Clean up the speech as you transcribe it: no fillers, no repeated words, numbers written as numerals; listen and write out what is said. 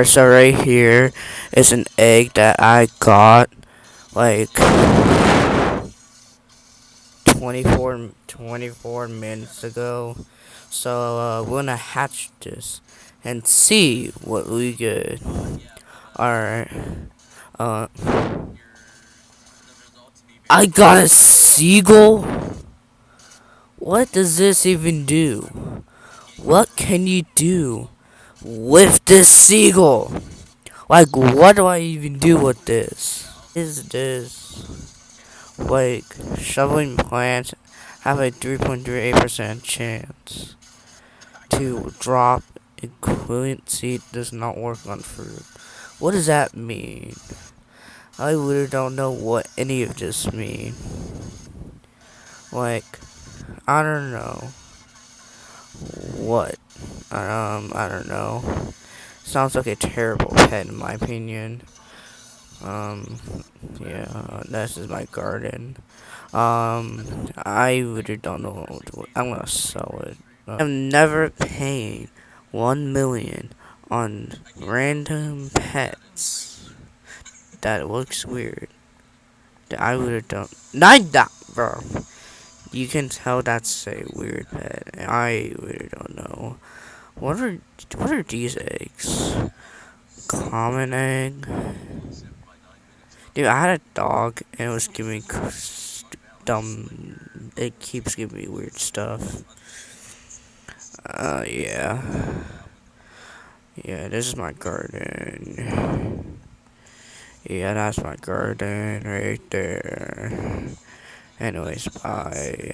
So right here is an egg that I got like 24 minutes ago. So we're gonna hatch this and see what we get. Alright. Uh, I got a seagull? What does this even do? What can you do with this seagull? Like, what do I even do with this? Is this? Like, shoveling plants have a 3.38% chance to drop. Equivalent seed does not work on fruit. What does that mean? I really don't know what any of this mean. Like, I don't know. What? I don't know. Sounds like a terrible pet in my opinion. Um, yeah, this is my garden. I really don't know. I'm gonna sell it. I've never paid 1 million on random pets. That looks weird. I really don't. Not that, bro. You can tell that's a weird pet. I really don't know. What are what are these eggs? Common egg. Dude, I had a dog and it was giving me dumb. It keeps giving me weird stuff. Yeah. Yeah, this is my garden. Yeah, that's my garden right there. Anyways, bye.